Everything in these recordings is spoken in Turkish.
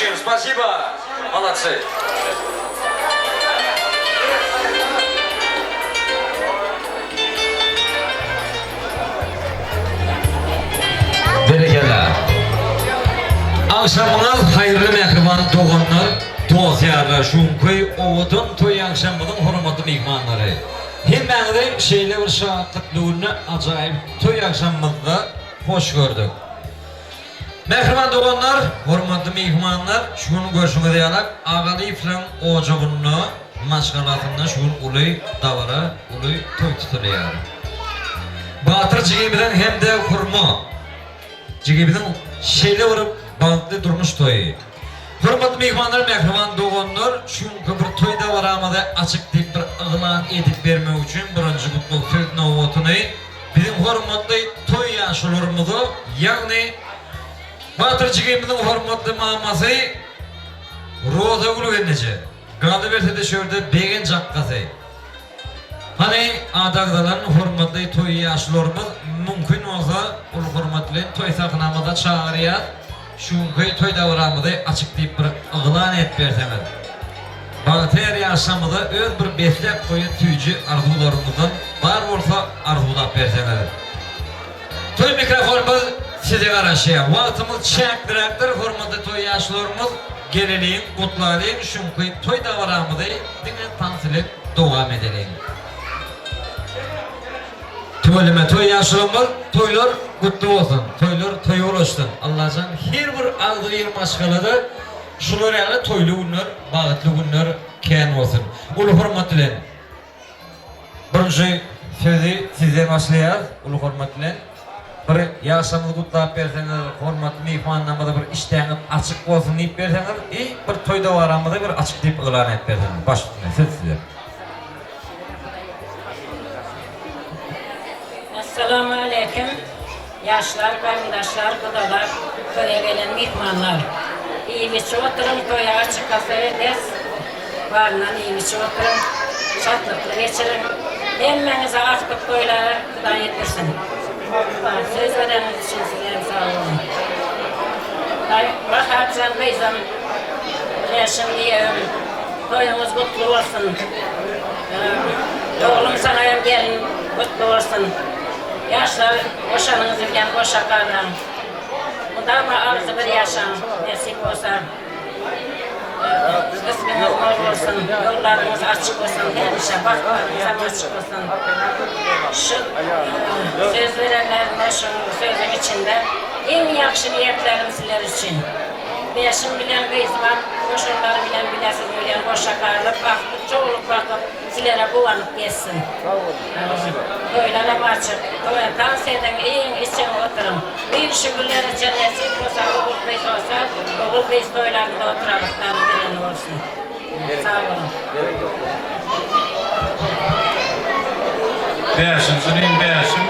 очень, спасибо. Молодцы. Bereketler. Akşamınız hayırlı mehriban doğanlar, dostlar, şunkuy, oğudun toy akşamının hürmetli mihmanları. Hemen de şeyle bir şahatlıklığını acayip toy akşamında hoş gördük. Mehriban doğanlar, hürmetli mihmanlar, şunu görüşüme diyalak, ağalı iflan ocağını, maşgalatını şunu ulay davara, ulay toy tutuluyor. Batır cigimden hem de hurma, cigimden şeyle vurup balıklı durmuş toyu. Hürmetli mihmanlar, mehriban doğanlar, çünkü bir toyda varamada açık deyip bir ıgılan edip vermek için birinci mutluluk Türk Novotu'nu bizim hürmetli toy yaşlarımızı, yani Batırcıgımızın hürmetli maması Roza Gülüvendici. Galibertede şöyle Begen Cakkası. Hani adagdalan hürmetli toy yaşlarımız mümkün olsa ul hürmetli toy sakınamada çağırıyat. Çünkü toy davramada açık deyip bir ıgılan et bertemez. Bağıtayar yaşamıda öz bir beslep koyun tüyücü arzularımızdan var olsa arzulap bertemez. Toy mikrofonumuz size karşıya. Vaktimiz çektirektir, hürmetli toy yaşlarımız geleneğin, kutlayın, çünkü toy davramıda dine tansilip devam edelim. Tüvelime toy yaşlarımız, toylar kutlu olsun, toylar toy oluşsun. Allah'ın her bir aldığı yer maşgaladı, şunlar yani toylu günler, bağıtlı günler keyin olsun. Ulu hürmetli. Birinci sözü size başlayalım, ulu hürmetli. Bir yaşamını kutlap berseniz, hürmetli mihmannamada bir iştahınız açık olsun deyip berseniz, bir toyda varamada bir açık deyip ilan et berseniz. Başlayın, söz size. Esselamu Aleyküm. Yaşlar, kardeşler, kudalar, köye gelen mihmanlar. İyi bir oturun, köye açık kafeye ders. Varından iyi bir oturun, şatlıklı geçirin. Emmenize artık köylere kudan yetirsin. Söz vereniniz için size sağ olun. Bak Haccan Beyzam, yaşım diyeyim, toyumuz kutlu olsun. Oğlum sana hem gelin kutlu olsun. Yaşlar boşanınız iken boşa kardan. Bundan da arzu bir yaşam nasip olsa. Kısmınız bol olsun, yollarınız açık olsun, her işe baklarınız açık olsun. Şu söz verenlerine şu sözün içinde en yakşı niyetlerim sizler için. Beşim bilen kızmam, koşulları bilen bilesiz bilen boşa karılıp baktık, çoğuluk bakıp sizlere bulanıp geçsin. Böyle ne açık, dans edin, iyi için oturun. Bir şükürler için nasip olsa, oğul kız olsa, oğul kız toylarında oturalıktan bilen olsun. Sağ olun. Beşinci beşim,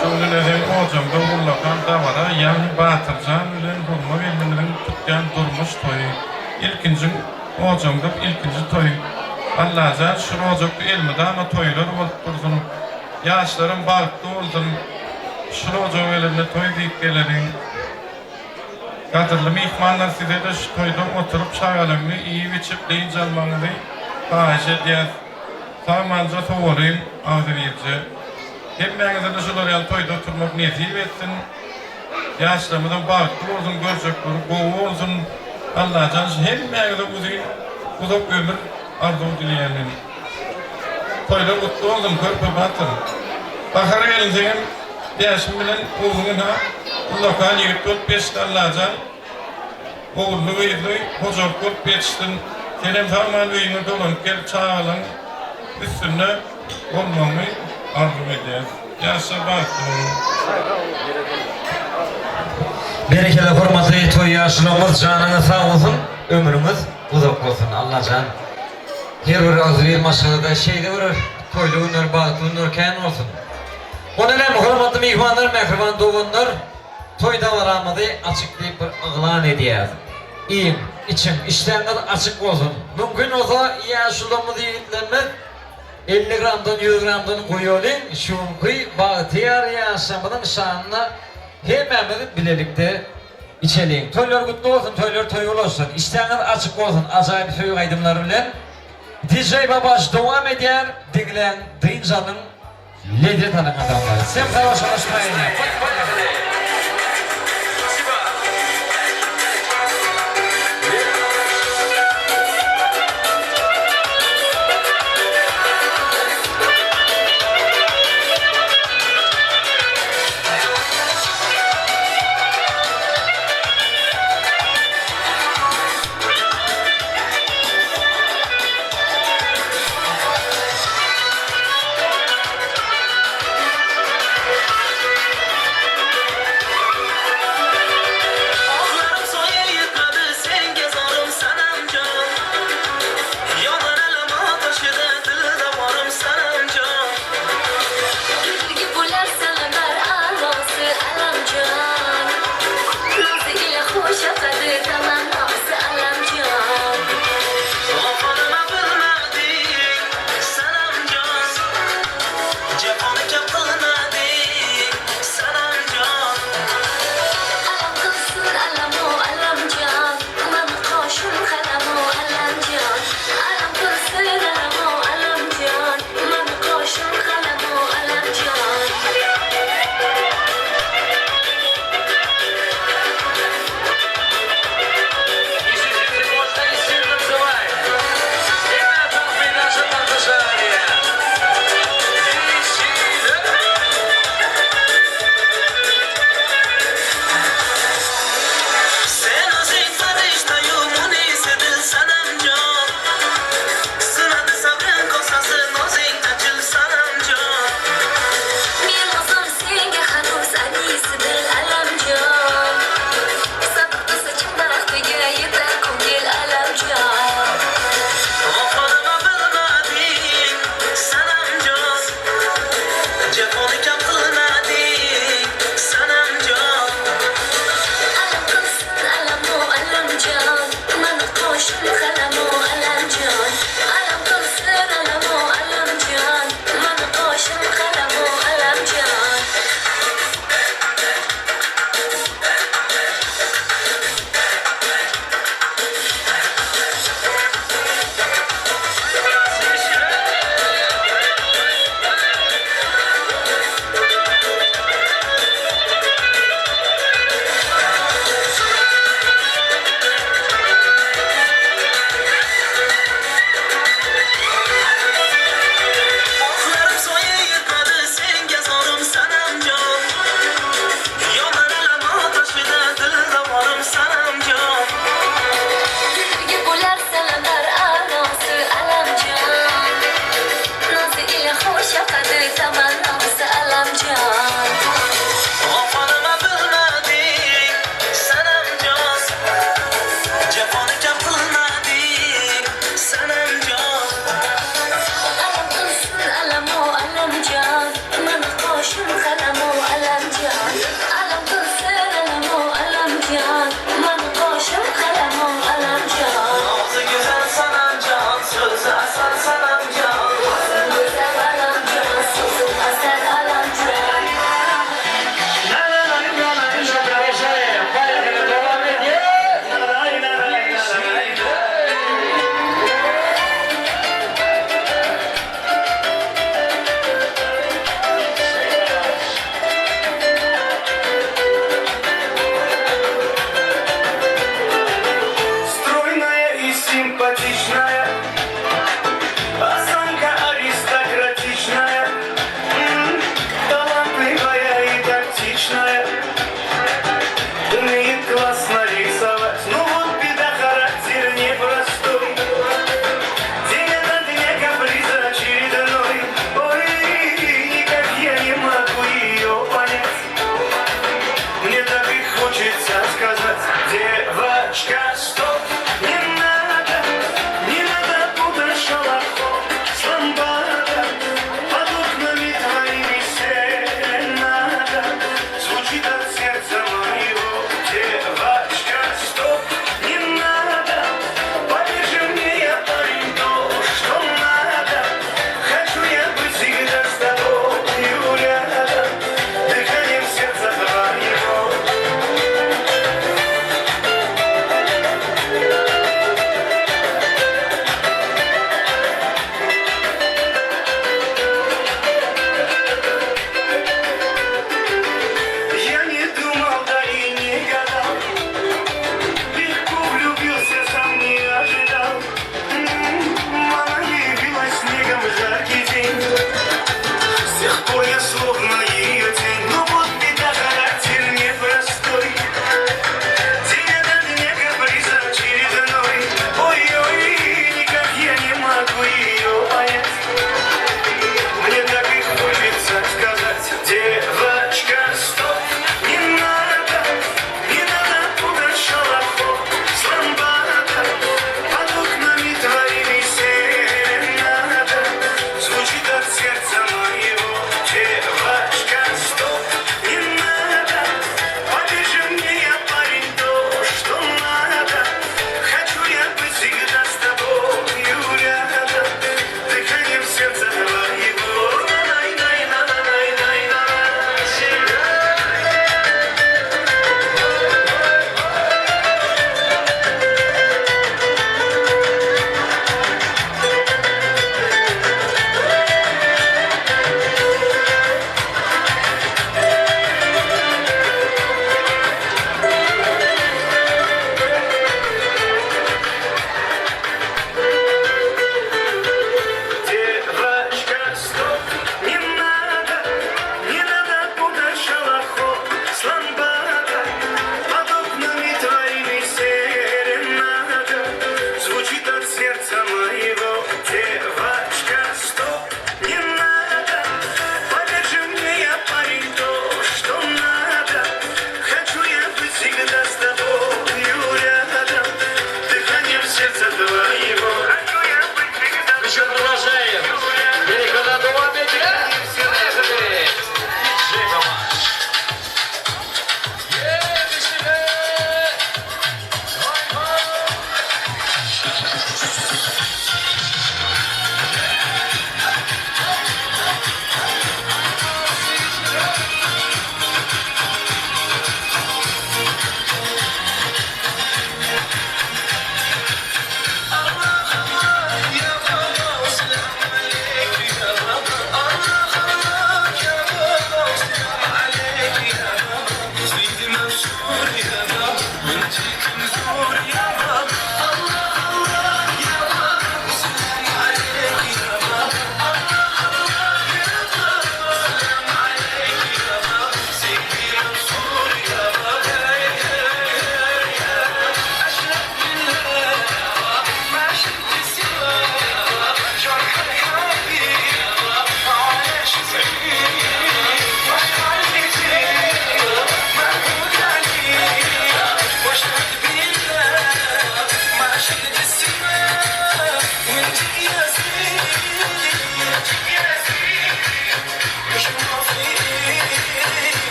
şunun ödem ocağımda uğurlakan davara, yani Batırcan ülen hurma vermelerin tutkan durmuş toyu. İlkinci ocağımda ilkinci toy. Allah'ca şu ocakta elmede ama toylar olup dursun. Yaşlarım bağıttı oldum. Şu ocağın elinde toy deyip gelerin. Kadırlı mihmanlar size de şu toydan oturup şagalımını iyi ve çiftleyin calmanını bağış ediyaz. Sağmanca soğurayım ağzırıyıcı. Hepmenize de şular yani toyda oturmak nezih etsin. Yaşlarımızdan bağıttı olsun, görecekleri, boğu olsun. Allah'can hepmenize uzak ömür arzu dileyelim. Toyda kutlu olsun, körpe batın. Bakar gelinceğim, yaşım bilen oğluna Allah'ın 4-5 Allah'can oğullu kıyılı, hocak kurt geçtin. Senem tamamen büyüğüne dolanıp gel çağılan üstüne olmamı arzu ederiz. Yaşa batın. Berekeli hürmetli toy yaşlarımız canınız sağ olsun, ömrümüz uzak olsun. Allah can. Her bir azri maşalada şeyde vurur, koylu ünür, bağıtlı ünür, kayan olsun. O neler hürmetli mihmanlar, mehriban doğanlar, toyda varamadı açıklayıp bir ıglan ediyaz. İyiyim, içim, işlemler açık olsun. Mümkün olsa yaşlarımız yiğitlerine 50 gramdan 100 gramdan koyuyordun, çünkü bağıtıyar yaşamının şanına hepimiz bilelikte içeliğin. Toylar kutlu olsun, toylar toy olsun. İsteyenler açık olsun, acayip toy kaydımları bilen. DJ Babaş devam eder, Diglen Dıyıncan'ın Lady tanım adamları. Sen kavaşlaşmayın.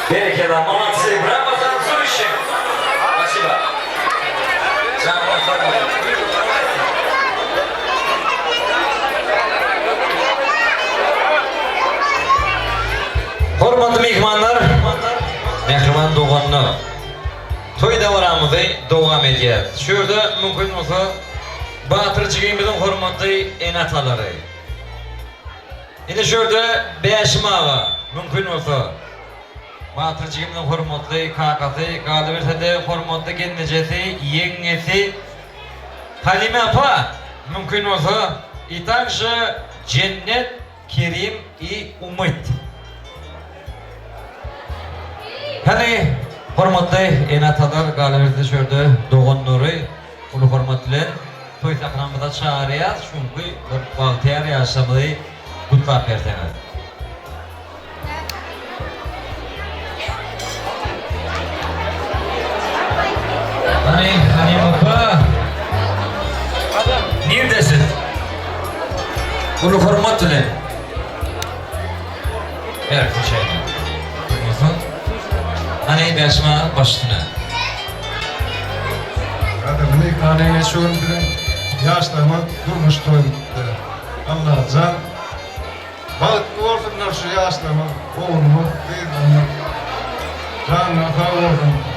Берекеда, молодцы, браво, танцующим! Спасибо. Hormatly mehmonlar, mehribon do'g'onlar. To'y davramizni davom etyapti. Shu yerda mumkin bo'lsa, Batırçıgimizin hormatly enatalari. Endi shu yerda beşmağı mumkin bo'lsa, Batırçıgimizin hormatly kakası, Galıversede hormatly gelinejesi, yengesi Halime apa mumkin bo'lsa, и также Cennet, Kerim и Umut. Hani hormatly enatalar Galıversede şu yerda doğanları ulu hormatly to'y taqramida chaqirayapmiz, chunki bir baxtiyor yaşamını kutlab bersangiz. Hani apa? Neredesin? Ulu hormatly. Evet, şeyler. Hani beşma başına. Adamını kaneye şöyle yaşlama durmuş toyunda. Allah can. Balık ortamlar şu yaşlama oğlumu bir onu. Canına kavurdum.